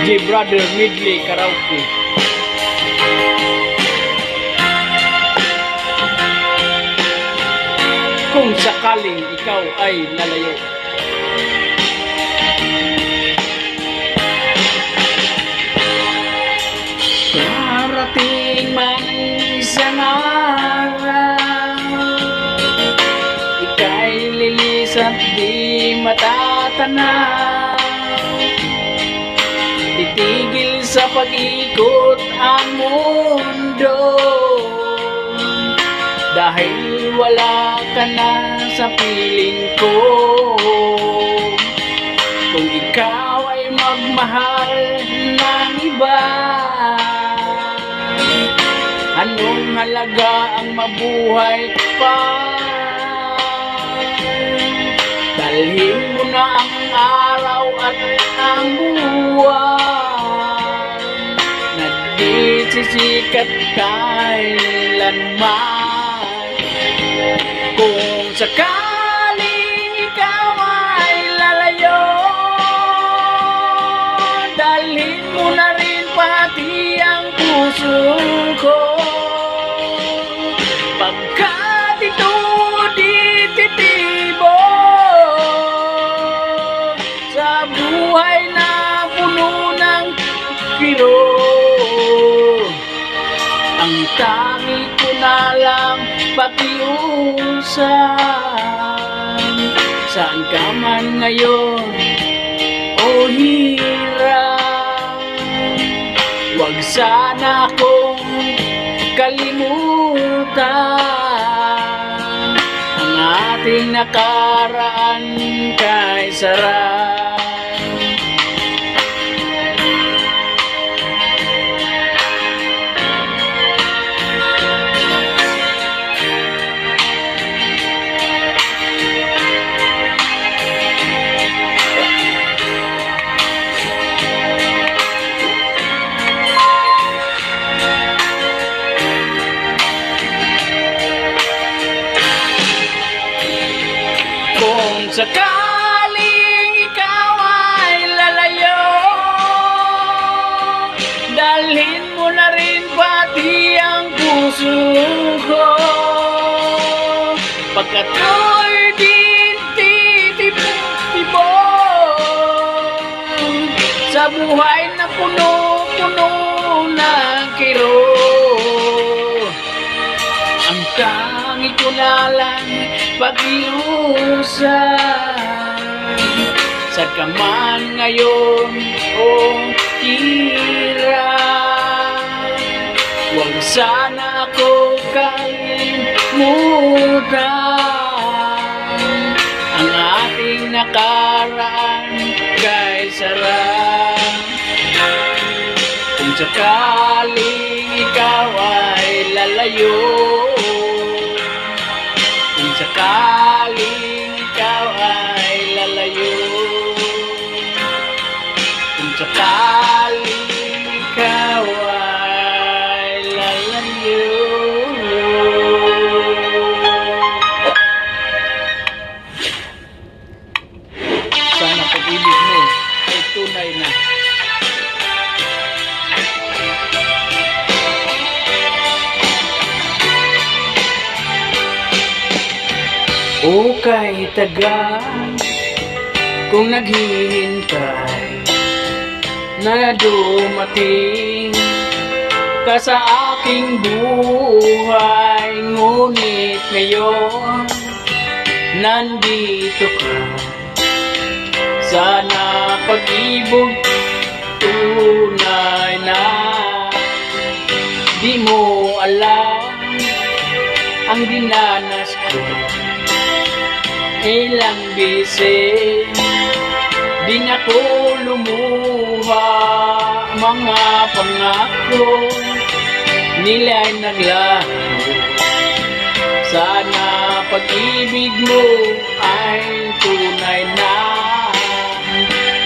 DJ Brother Midley Karaoke. Kung sakaling ikaw ay lalayo. Darating man isang araw, ika'y lilis at di matatanaw. Titigil sa pag-ikot ang mundo, dahil wala ka na sa piling ko. Kung ikaw ay magmahal ng iba, anong halaga ang mabuhay pa? Dalhin mo na ang araw at ang buwan na di sisikat kailanman. Kung sakaling ikaw ay lalayo, dalhin mo na rin pati ang puso ko. Pagkat ito di titibo sa buhay na puno ng kirot. Ang tangi ko na lang pakiusap, saan ka man ngayon o hirap, huwag sana akong kalimutan. Ang ating nakaraan kay sarap. Kung sakaling ikaw ay lalayo, dalhin mo na rin pati ang puso ko. Pagkat ako'y di titibo sa buhay na puno-puno ng kirot. Ang tangi ko na lang pag-iusap, sa kaman ngayon o hirap, huwag sana ako kalimutan. Ang ating nakaraan kay sarap. Kung sakaling ikaw ay lalayo, kung sakaling ikaw ay lalayo, kung sakaling ikaw ay lalayo. Sana pag-ibig mo ay tunay na. O kahit tagal kung naghihintay na dumating ka sa aking buhay, ngunit ngayon nandito ka. Sana pag-ibig tunay na. Di mo alam ang dinanas ko, ilang beses din ako lumuha. Mga pangako nila'y naglaho. Sana pag-ibig mo ay tunay na.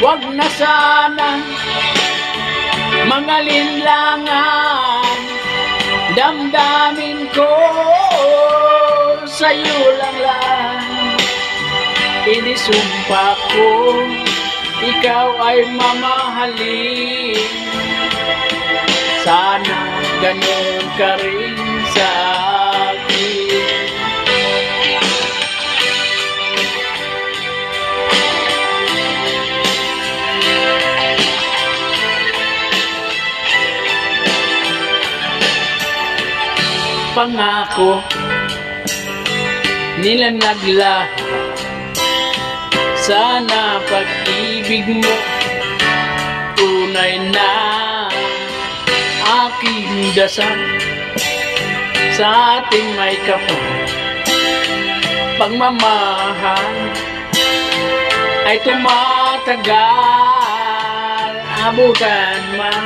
Huwag na sana mga linlangan, damdamin ko sa'yo lang. Inisumpa ko ikaw ay mamahalin. Sana ganun ka rin sa akin. Pangako nila naglahat, sana pag-ibig mo tunay na. Aking dasal sa ating may kapal, pagmamahal ay tumatagal. Abutan man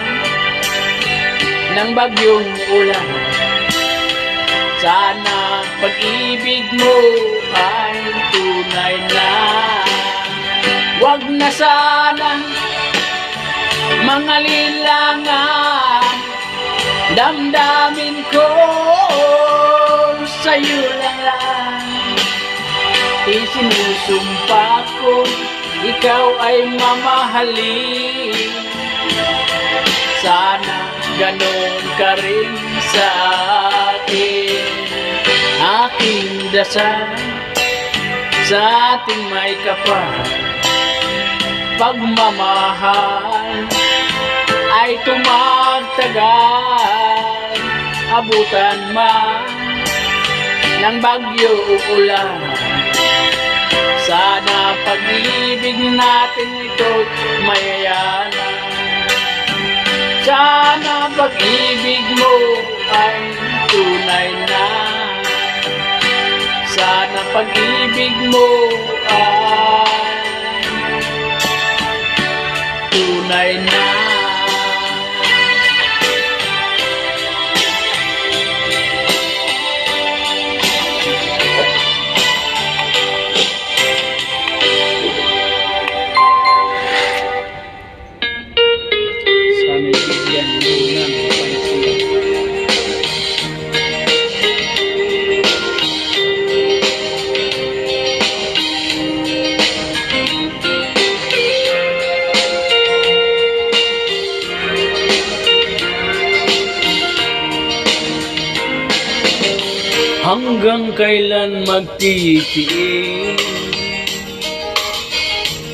ng bagyong ulan, sana pag-ibig mo ay tunay na. Wag na sana mga linlangan, damdamin ko sa'yo lang. Isinusumpa ko, ikaw ay mamahalin. Sana ganon ka rin sa akin. Aking dasal sa ating may kapal, pagmamahal ay tumagtagal. Abutan man ng bagyo o ulan, sana pag-ibig natin ito'y mayayanan. Sana pag-ibig mo ay tunay na. Sana pag-ibig mo ay tunay na. Sana ibigyan mo ng pansin. Hanggang kailan magtitiis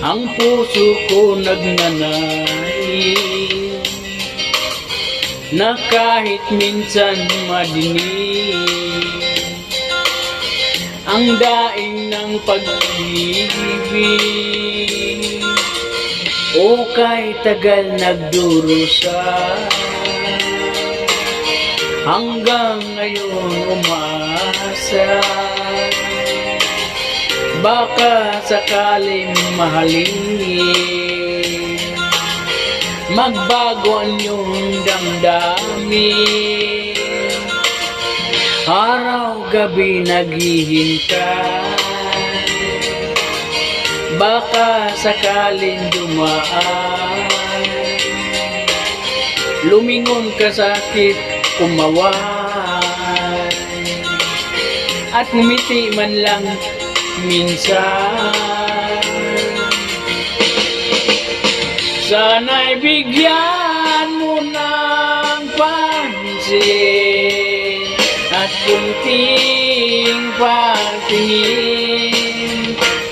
ang puso ko nagnanais, na kahit minsan madinig ang daing ng pag-ibig, o kahit tagal nagdurusa, hanggang ngayon umasa. Baka sakaling mahalin, magbago ang iyong damdamin. Araw-gabi naghihintay, baka sakaling dumaan. Lumingon ka sakit, kumaway, at ngumiti man lang minsan. Sana'y bigyan mo ng pansin at kunting pagtingin.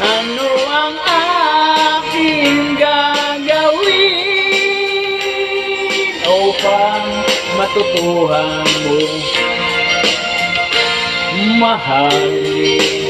Ano ang aking gagawin upang matutuhan mo mahalin?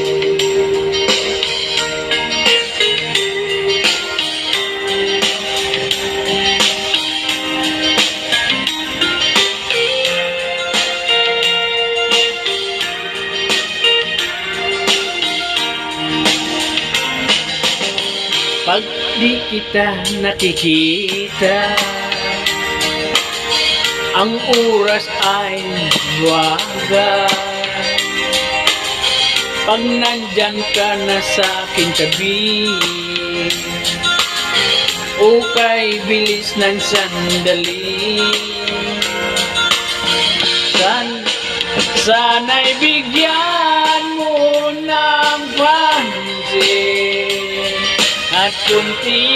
Pag di kita nakikita, ang oras ay waga. Pag nandyan ka na sa aking tabi, o kay bilis ng sandali, sana'y bigyan mo ng pansin at kunti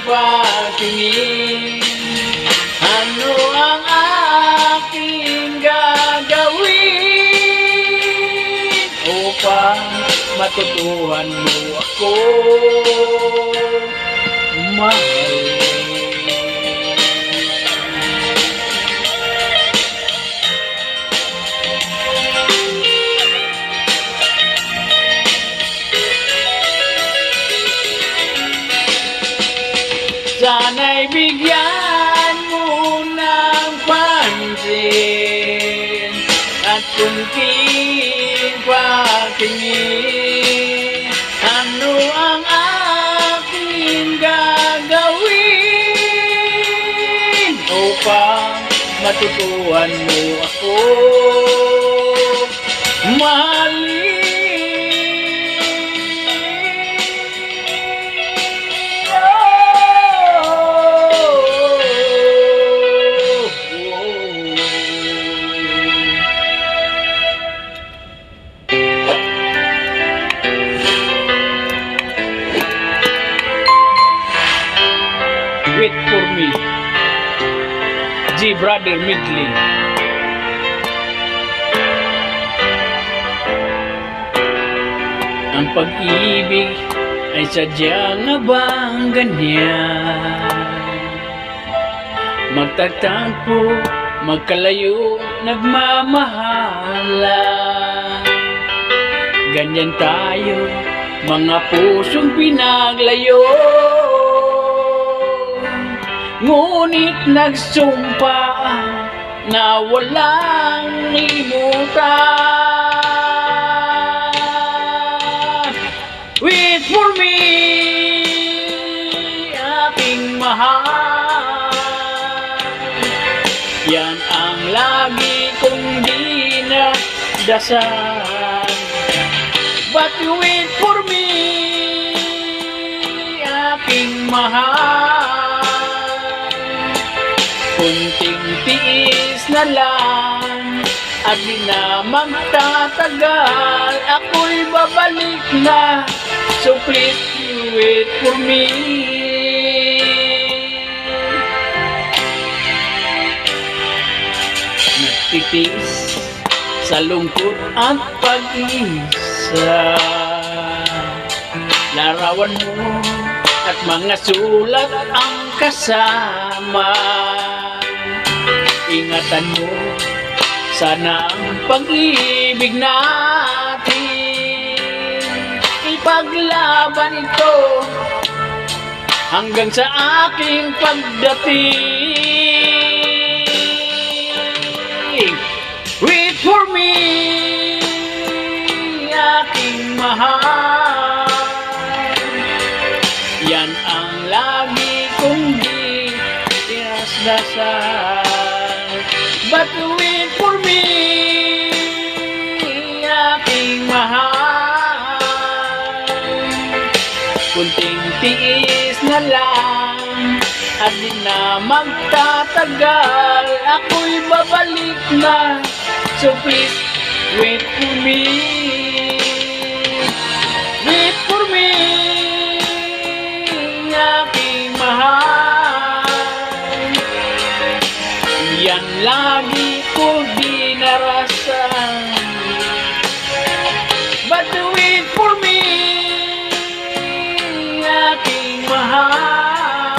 patingin. Ano ang aking gagawin upang matutuhan mo ako mahalin? Sana'y bigyan mo ng pansin at kunting patingin. Ano ang aking gagawin upang matutuhan mo ako mahalin? Wait for me, G. Brother Midley. Ang pag-ibig ay sadyang nga bang ganyan? Magtatampo, magkalayo, nagmamahalan. Ganyan tayo, mga pusong pinaglayo. Ngunit nagsumpa na walang limutan. Wait for me, aking mahal. Yan ang lagi kong dinadasal. But wait for me, aking mahal. Kunting tiis na lang at di na magtatagal. Ako'y babalik na, so please wait for me. Nagtitis sa lungkot at pag-isa, larawan mo at mga sulat ang kasama. Ingatan mo, sana ang pag-ibig natin, ipaglaban ito hanggang sa aking pagdating. Wait for me, aking mahal. Yan ang lagi kong dinasdasal. But wait for me, aking mahal. Kunting tiis na lang at di na magtatagal. Ako'y babalik na, so please wait for me. Wait for me, aking mahal. Yan lagi ko dinarasan. But wait for me, aking mahal.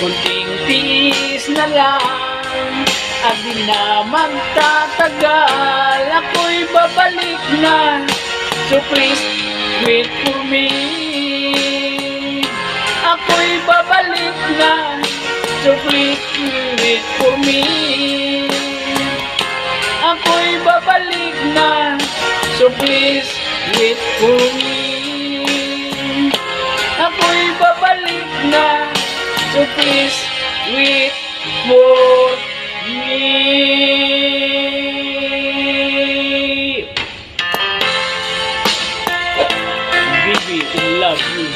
Kunting tiis na lang at di na magtatagal. Ako'y babalik na, so please wait for me. Ako'y babalik na, so please wait for me. Ako'y babalik na, so please wait for me. Ako'y babalik na, so please wait for me. Baby, I love you.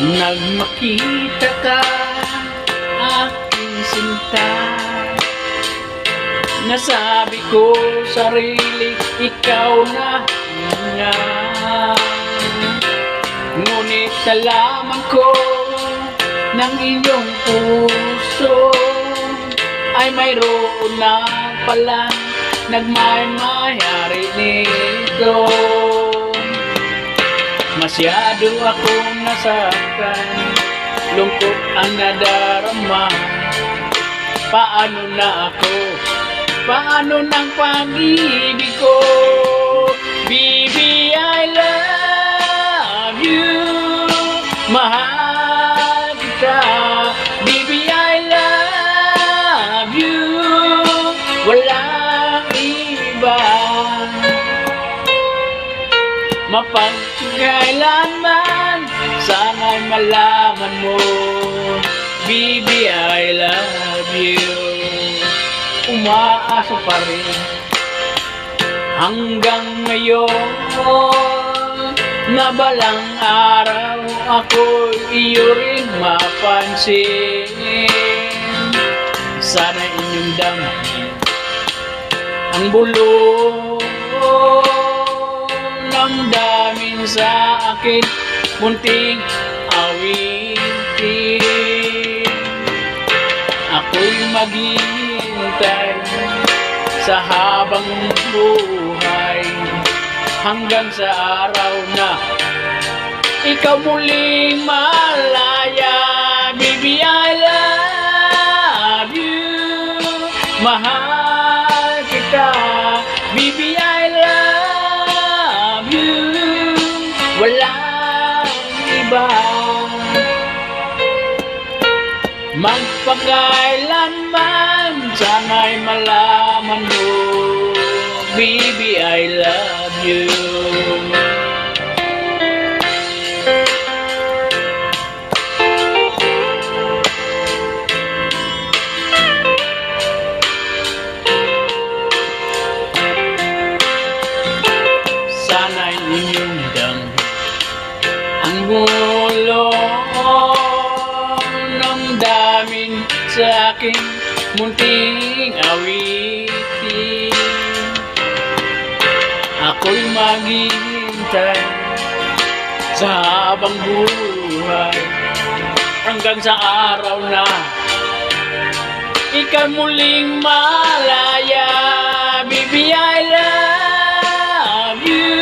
Nagmakita ka sinta. Nasabi ko sarili, ikaw na nga. Ngunit nalaman ko ng iyong puso ay mayroon na palang nagmay-mayari nito. Masyado akong nasaktan, lungkot ang nadarama. Paano na ako? Paano ng pag-ibig ko? Baby, I love you. Mahal kita. Baby, I love you. Walang iba. Mapagkailanman, sana'y malaman mo, baby, I love you. Umaasa pa rin hanggang ngayon na balang araw ako'y iyo rin mapansin. Sana inyong damhin ang bulong damdamin sa akin, munting awitin. Ako'y maghihintay sa habang buhay, hanggang sa araw na ikaw muling malaya. Baby, I love you. Mahal kita. Baby, I love you. Walang iba. Magpakailanman, sana'y malaman mo, baby, I love you. Sana'y inyong damhin ang bulong damdamin sa aking munting awitin. Ako'y maghihintay sa habang buhay, hanggang sa araw na ikaw muling malaya. Baby, I love you.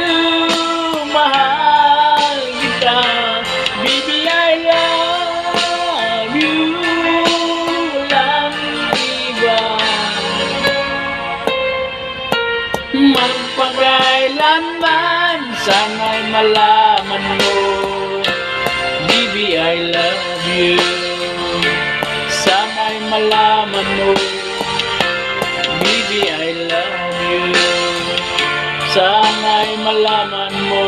Mahal kita. Baby, I love you. Walang iba. Magpakailanman, sana'y malaman mo, baby, I love you. Sana'y malaman mo, baby, I love you. Sana'y malaman mo,